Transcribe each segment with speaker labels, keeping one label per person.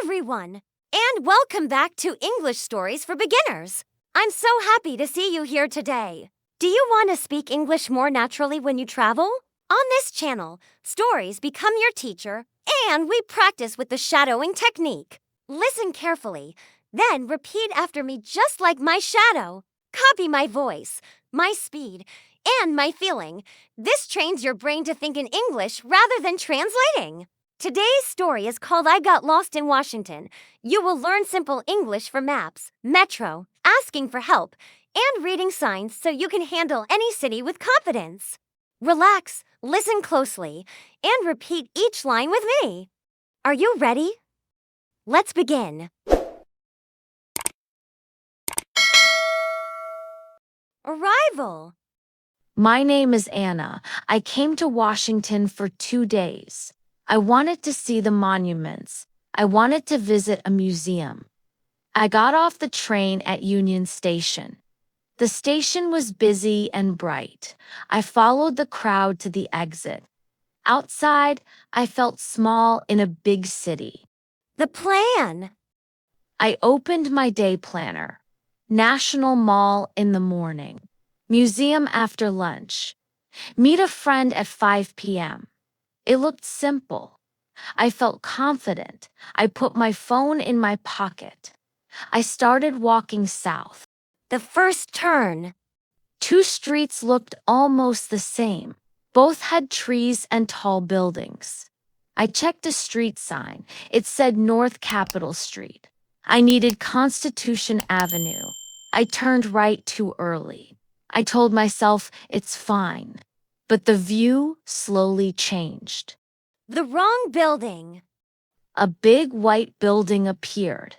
Speaker 1: everyone, and welcome back to English Stories for Beginners. I'm so happy to see you here today. Do you want to speak English more naturally when you travel? On this channel, stories become your teacher, and we practice with the shadowing technique. Listen carefully, then repeat after me just like my shadow. Copy my voice, my speed, and my feeling. This trains your brain to think in English rather than translating. Today's story is called I Got Lost in Washington. You will learn simple English for maps, metro, asking for help, and reading signs so you can handle any city with confidence. Relax, listen closely, and repeat each line with me. Are you ready? Let's begin. Arrival.
Speaker 2: My name is Anna. I came to Washington for 2 days. I wanted to see the monuments. I wanted to visit a museum. I got off the train at Union Station. The station was busy and bright. I followed the crowd to the exit. Outside, I felt small in a big city.
Speaker 1: The plan.
Speaker 2: I opened my day planner. National Mall in the morning. Museum after lunch. Meet a friend at 5 p.m. It looked simple. I felt confident. I put my phone in my pocket. I started walking south.
Speaker 1: The first turn.
Speaker 2: 2 streets looked almost the same. Both had trees and tall buildings. I checked a street sign. It said North Capitol Street. I needed Constitution Avenue. I turned right too early. I told myself it's fine. But the view slowly changed.
Speaker 1: The wrong building.
Speaker 2: A big white building appeared.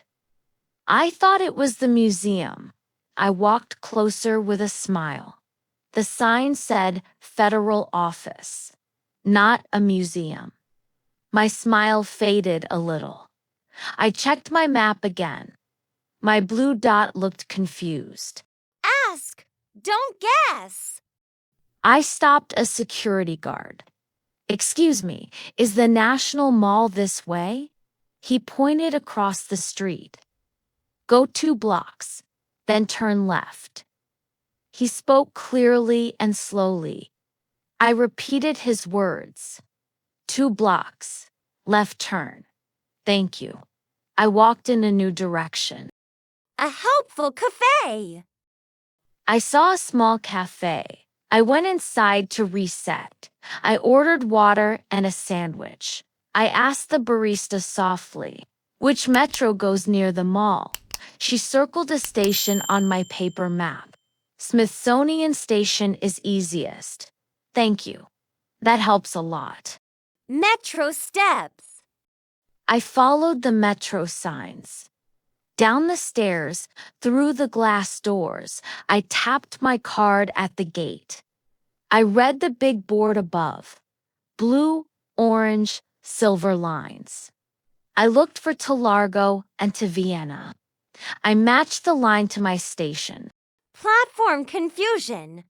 Speaker 2: I thought it was the museum. I walked closer with a smile. The sign said Federal Office, not a museum. My smile faded a little. I checked my map again. My blue dot looked confused.
Speaker 1: Ask, don't guess.
Speaker 2: I stopped a security guard. "Excuse me, is the National Mall this way?" He pointed across the street. "Go 2 blocks, then turn left." He spoke clearly and slowly. I repeated his words. 2 blocks, left turn. Thank you. I walked in a new direction.
Speaker 1: A helpful cafe.
Speaker 2: I saw a small cafe. I went inside to reset. I ordered water and a sandwich. I asked the barista softly, "Which metro goes near the mall?" She circled a station on my paper map. "Smithsonian Station is easiest." "Thank you. That helps a lot."
Speaker 1: Metro steps.
Speaker 2: I followed the metro signs. Down the stairs, through the glass doors, I tapped my card at the gate. I read the big board above. Blue, orange, silver lines. I looked for to Largo and to Vienna. I matched the line to my station.
Speaker 1: Platform confusion.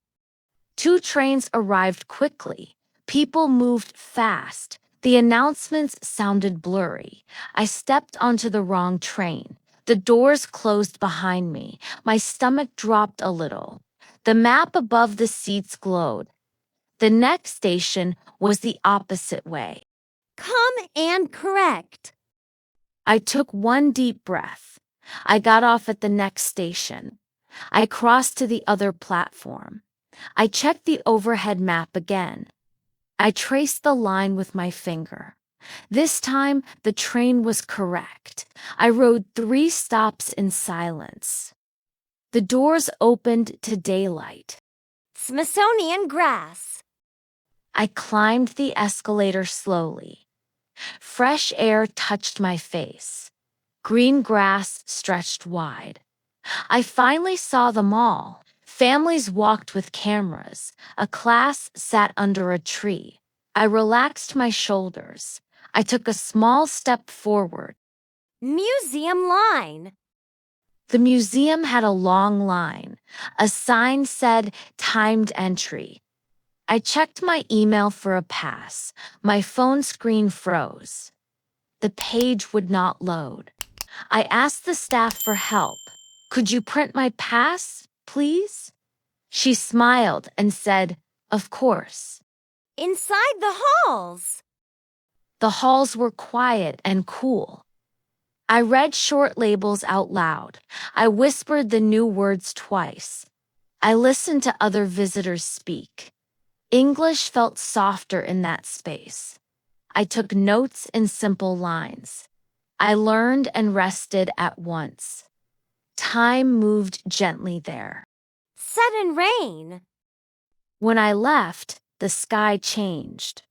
Speaker 2: 2 trains arrived quickly. People moved fast. The announcements sounded blurry. I stepped onto the wrong train. The doors closed behind me. My stomach dropped a little. The map above the seats glowed. The next station was the opposite way.
Speaker 1: Come and correct.
Speaker 2: I took 1 deep breath. I got off at the next station. I crossed to the other platform. I checked the overhead map again. I traced the line with my finger. This time, the train was correct. I rode 3 stops in silence. The doors opened to daylight.
Speaker 1: Smithsonian Grass.
Speaker 2: I climbed the escalator slowly. Fresh air touched my face. Green grass stretched wide. I finally saw the mall. Families walked with cameras. A class sat under a tree. I relaxed my shoulders. I took a small step forward.
Speaker 1: Museum line.
Speaker 2: The museum had a long line. A sign said timed entry. I checked my email for a pass. My phone screen froze. the page would not load. I asked the staff for help. Could you print my pass, please? She smiled and said, of course.
Speaker 1: Inside the halls.
Speaker 2: The halls were quiet and cool. I read short labels out loud. I whispered the new words twice. I listened to other visitors speak. English felt softer in that space. I took notes in simple lines. I learned and rested at once. Time moved gently there.
Speaker 1: Sudden rain.
Speaker 2: When I left, the sky changed.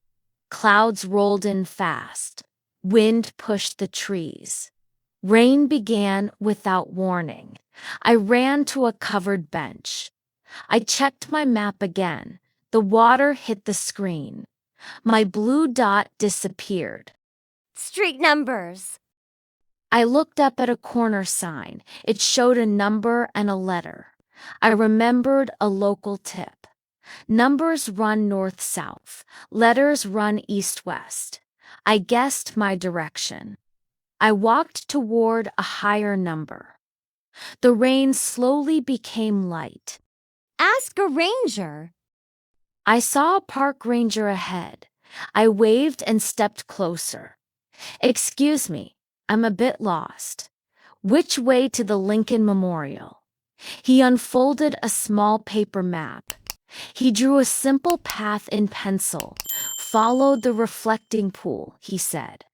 Speaker 2: Clouds rolled in fast. Wind pushed the trees. Rain began without warning. I ran to a covered bench. I checked my map again. The water hit the screen. My blue dot disappeared.
Speaker 1: Street numbers.
Speaker 2: I looked up at a corner sign. It showed a number and a letter. I remembered a local tip. Numbers run north-south. Letters run east-west. I guessed my direction. I walked toward a higher number. The rain slowly became light.
Speaker 1: Ask a ranger.
Speaker 2: I saw a park ranger ahead. I waved and stepped closer. Excuse me, I'm a bit lost. Which way to the Lincoln Memorial? He unfolded a small paper map. He drew a simple path in pencil. Followed the reflecting pool, he said.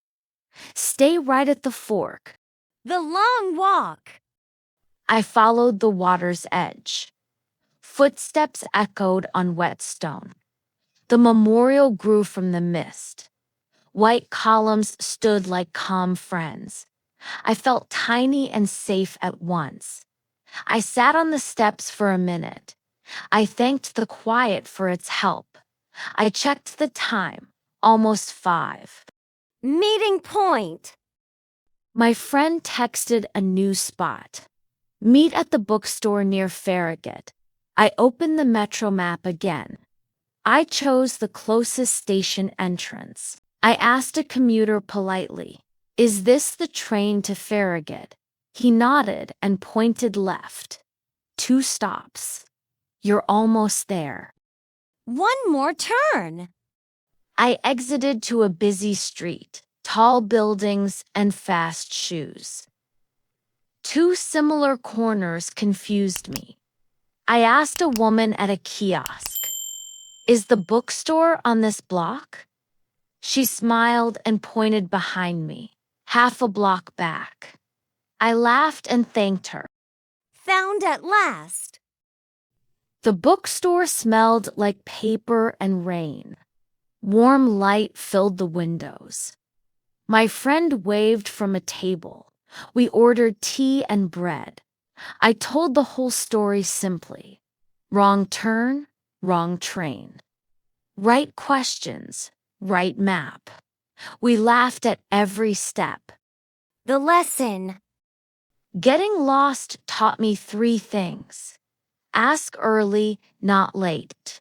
Speaker 2: Stay right at the fork.
Speaker 1: The long walk.
Speaker 2: I followed the water's edge. Footsteps echoed on wet stone. The memorial grew from the mist. White columns stood like calm friends. I felt tiny and safe at once. I sat on the steps for a minute. I thanked the quiet for its help. I checked the time, almost 5.
Speaker 1: Meeting point.
Speaker 2: My friend texted a new spot. Meet at the bookstore near Farragut. I opened the metro map again. I chose the closest station entrance. I asked a commuter politely, "Is this the train to Farragut?" He nodded and pointed left. 2 stops. You're almost there.
Speaker 1: One more turn.
Speaker 2: I exited to a busy street, tall buildings and fast shoes. 2 similar corners confused me. I asked a woman at a kiosk, "Is the bookstore on this block?" She smiled and pointed behind me, half a block back. I laughed and thanked her.
Speaker 1: Found at last.
Speaker 2: The bookstore smelled like paper and rain. Warm light filled the windows. My friend waved from a table. We ordered tea and bread. I told the whole story simply. Wrong turn, wrong train. Right questions, right map. We laughed at every step.
Speaker 1: The lesson.
Speaker 2: Getting lost taught me 3 things. Ask early, not late.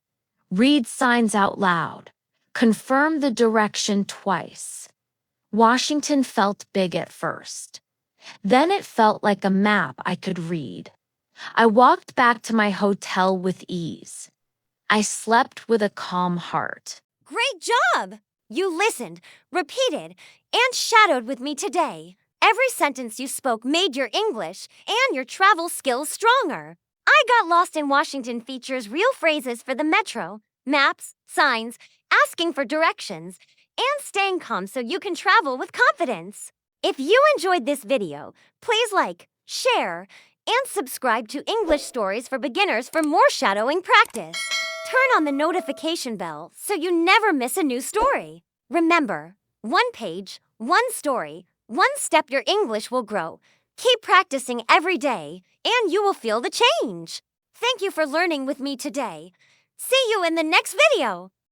Speaker 2: Read signs out loud. Confirm the direction twice. Washington felt big at first. Then it felt like a map I could read. I walked back to my hotel with ease. I slept with a calm heart.
Speaker 1: Great job! You listened, repeated, and shadowed with me today. Every sentence you spoke made your English and your travel skills stronger. I Got Lost in Washington features real phrases for the metro, maps, signs, asking for directions, and staying calm so you can travel with confidence. If you enjoyed this video, please like, share, and subscribe to English Stories for Beginners for more shadowing practice. Turn on the notification bell so you never miss a new story. Remember, 1 page, 1 story, 1 step your English will grow. Keep practicing every day, and you will feel the change. Thank you for learning with me today. See you in the next video.